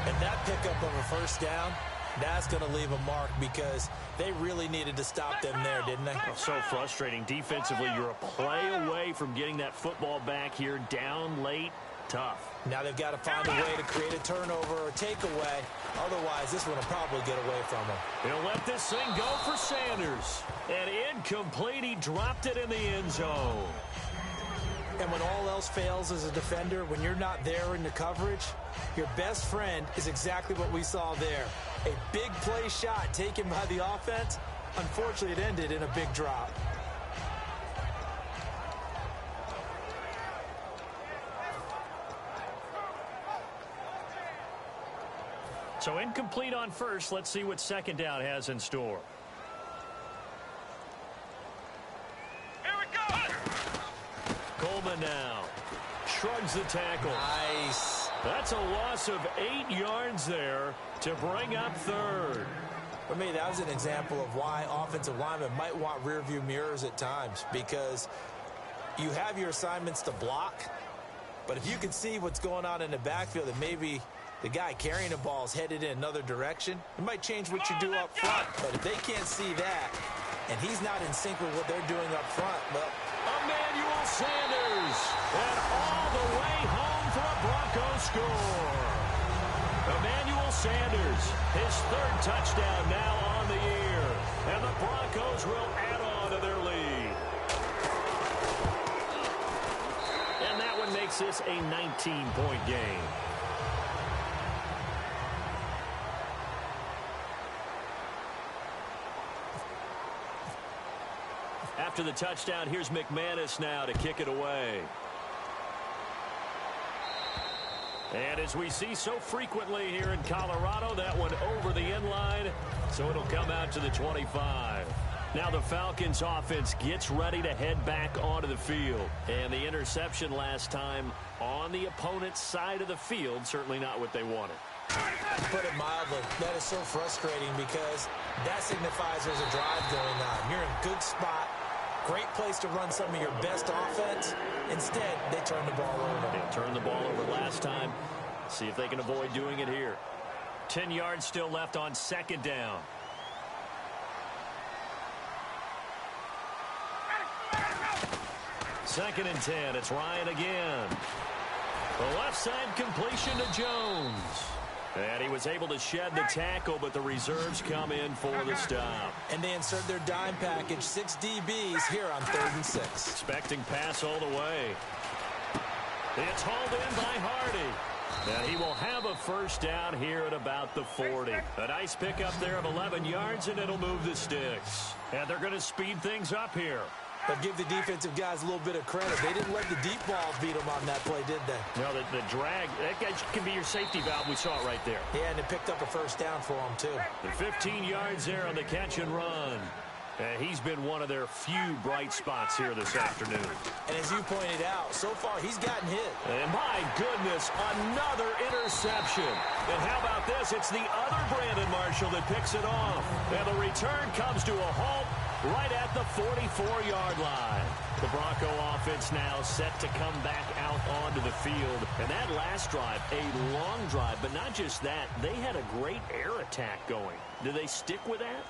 And that pickup of a first down, that's going to leave a mark because they really needed to stop them there, didn't they? Oh, so frustrating. Defensively, you're a play away from getting that football back here. Down late, tough. Now they've got to find a way to create a turnover or takeaway. Otherwise, this one will probably get away from them. He'll let this thing go for Sanders. And incomplete. He dropped it in the end zone. And when all else fails as a defender, when you're not there in the coverage, your best friend is exactly what we saw there. A big play shot taken by the offense. Unfortunately, it ended in a big drop. So incomplete on first. Let's see what 2nd down has in store. Here we go. Coleman now shrugs the tackle. Nice. That's a loss of 8 yards there to bring up 3rd. For me, that was an example of why offensive linemen might want rearview mirrors at times, because you have your assignments to block, but if you can see what's going on in the backfield and maybe the guy carrying the ball is headed in another direction, it might change what you do up front. But if they can't see that and he's not in sync with what they're doing up front, well, Emmanuel Sanders, and all the way home for a Broncos score. Emmanuel Sanders, his 3rd touchdown now on the year, and the Broncos will add on to their lead. And that one makes this a 19-point game. After the touchdown, here's McManus now to kick it away. And as we see so frequently here in Colorado, that one over the end line, so it'll come out to the 25. Now the Falcons offense gets ready to head back onto the field. And the interception last time on the opponent's side of the field, certainly not what they wanted. to put it mildly, that is so frustrating because that signifies there's a drive going on. You're in a good spot. Great place to run some of your best offense. Instead, they turn the ball over. They turned the ball over last time. See if they can avoid doing it here. 10 yards still left on 2nd down. Second and 10. It's Ryan again. The left side completion to Jones. And he was able to shed the tackle, but the reserves come in for the stop. And they insert their dime package, 6 DBs here on 3rd and 6. Expecting pass all the way. It's hauled in by Hardy. And he will have a first down here at about the 40. A nice pickup there of 11 yards, and it'll move the sticks. And they're going to speed things up here. But give the defensive guys a little bit of credit. They didn't let the deep ball beat them on that play, did they? No, the drag, that guy can be your safety valve. We saw it right there. Yeah, and it picked up a first down for him, too. The 15 yards there on the catch and run. He's been one of their few bright spots here this afternoon. And as you pointed out, so far he's gotten hit. And my goodness, another interception. And how about this? It's the other Brandon Marshall that picks it off. And the return comes to a halt right at the 44-yard line. The Bronco offense now set to come back out onto the field. And that last drive, a long drive, but not just that, they had a great air attack going. Do they stick with that?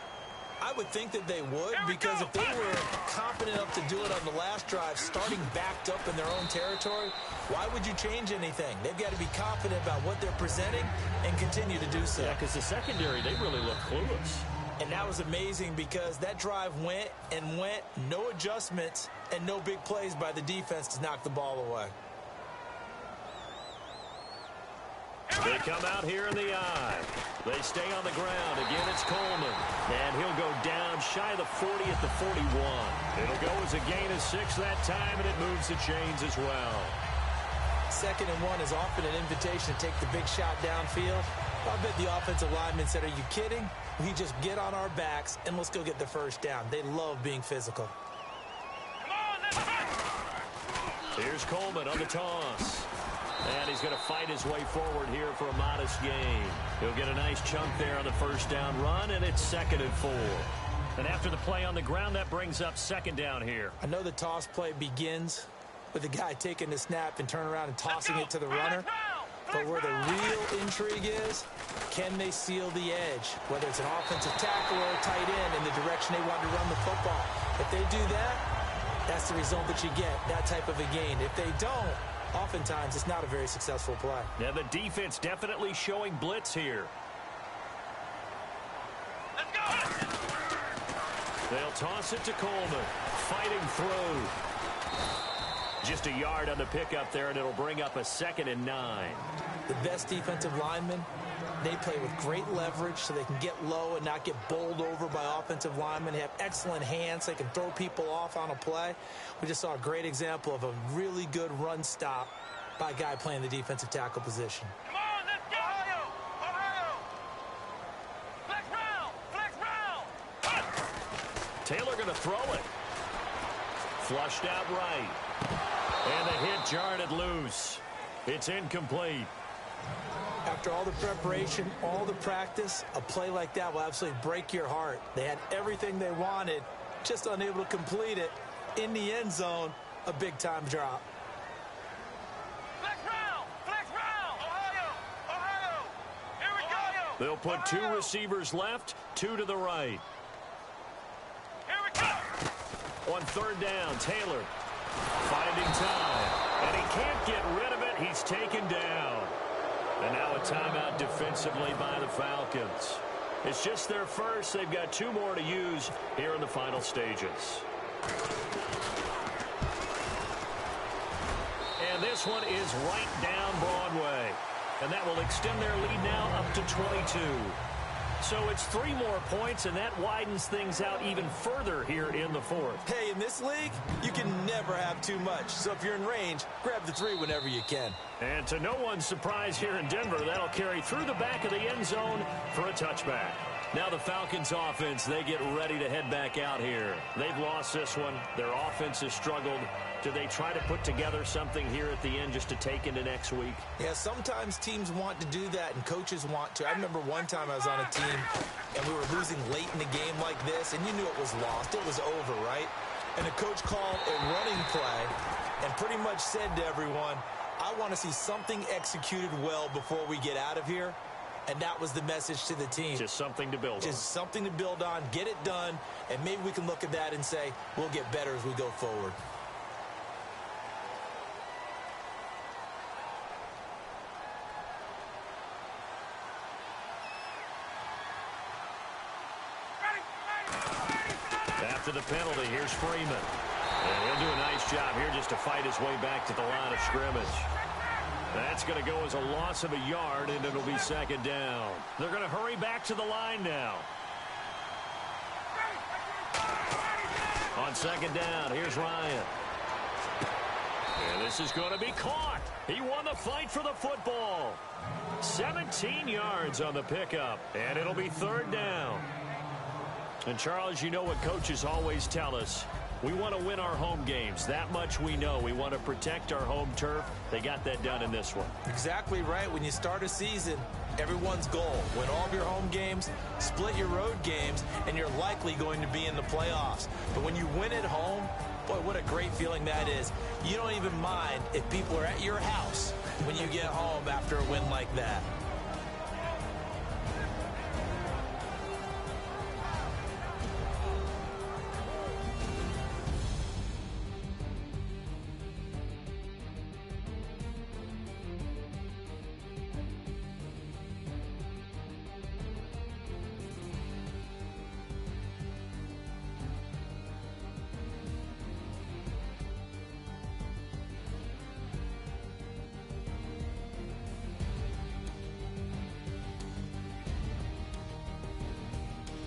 I would think that they would, because if they were confident enough to do it on the last drive, starting backed up in their own territory, why would you change anything? They've got to be confident about what they're presenting and continue to do so. Yeah, because the secondary, they really look clueless. And that was amazing because that drive went and went, no adjustments, and no big plays by the defense to knock the ball away. They come out here in the eye. They stay on the ground. Again, it's Coleman. And he'll go down shy of the 40 at the 41. It'll go as a gain of 6 that time, and it moves the chains as well. 2nd and 1 is often an invitation to take the big shot downfield. I bet the offensive lineman said, are you kidding? We just get on our backs, and let's go get the first down. They love being physical. Come on, let's go! Here's Coleman on the toss. And he's going to fight his way forward here for a modest gain. He'll get a nice chunk there on the first down run, and it's 2nd and 4. And after the play on the ground, that brings up 2nd down here. I know the toss play begins with the guy taking the snap and turning around and tossing it to the runner. But where the real intrigue is, can they seal the edge? Whether it's an offensive tackle or a tight end in the direction they want to run the football. If they do that, that's the result that you get, that type of a gain. If they don't, oftentimes it's not a very successful play. Yeah, the defense definitely showing blitz here. Let's go! They'll toss it to Coleman. Fighting through. Just a yard on the pickup there, and it'll bring up a 2nd and 9. The best defensive linemen, they play with great leverage so they can get low and not get bowled over by offensive linemen. They have excellent hands. They can throw people off on a play. We just saw a great example of a really good run stop by a guy playing the defensive tackle position. Come on, let's go! Ohio! Flex round! Taylor going to throw it. Flushed out right. And the hit jarred it loose. It's incomplete. After all the preparation, all the practice, a play like that will absolutely break your heart. They had everything they wanted, just unable to complete it. In the end zone, a big-time drop. Flex round! Ohio! Here we go! They'll put 2 receivers left, 2 to the right. Here we go! On 3rd down, Taylor finding time. And he can't get rid of it. He's taken down. And now a timeout defensively by the Falcons. It's just their first. They've got 2 more to use here in the final stages. And this one is right down Broadway. And that will extend their lead now up to 22. So it's 3 more points, and that widens things out even further here in the 4th. Hey, in this league, you can never have too much. So if you're in range, grab the 3 whenever you can. And to no one's surprise here in Denver, that'll carry through the back of the end zone for a touchback. Now the Falcons offense, they get ready to head back out here. They've lost this one. Their offense has struggled. Do they try to put together something here at the end just to take into next week? Yeah, sometimes teams want to do that and coaches want to. I remember one time I was on a team and we were losing late in the game like this, and you knew it was lost. It was over, right? And the coach called a running play and pretty much said to everyone, I want to see something executed well before we get out of here. And that was the message to the team. Just something to build on. Just something to build on, get it done, and maybe we can look at that and say, we'll get better as we go forward. After the penalty, here's Freeman. And he'll do a nice job here just to fight his way back to the line of scrimmage. That's going to go as a loss of a yard, and it'll be second down. They're going to hurry back to the line now. On second down, here's Ryan. And this is going to be caught. He won the fight for the football. 17 yards on the pickup, and it'll be third down. And, Charles, you know what coaches always tell us. We want to win our home games. That much we know. We want to protect our home turf. They got that done in this one. Exactly right. When you start a season, everyone's goal: win all of your home games, split your road games, and you're likely going to be in the playoffs. But when you win at home, boy, what a great feeling that is. You don't even mind if people are at your house when you get home after a win like that.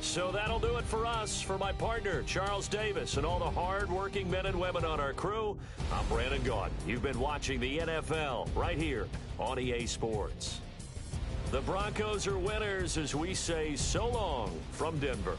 So that'll do it for us. For my partner, Charles Davis, and all the hard-working men and women on our crew, I'm Brandon Gaudin. You've been watching the NFL right here on EA Sports. The Broncos are winners as we say so long from Denver.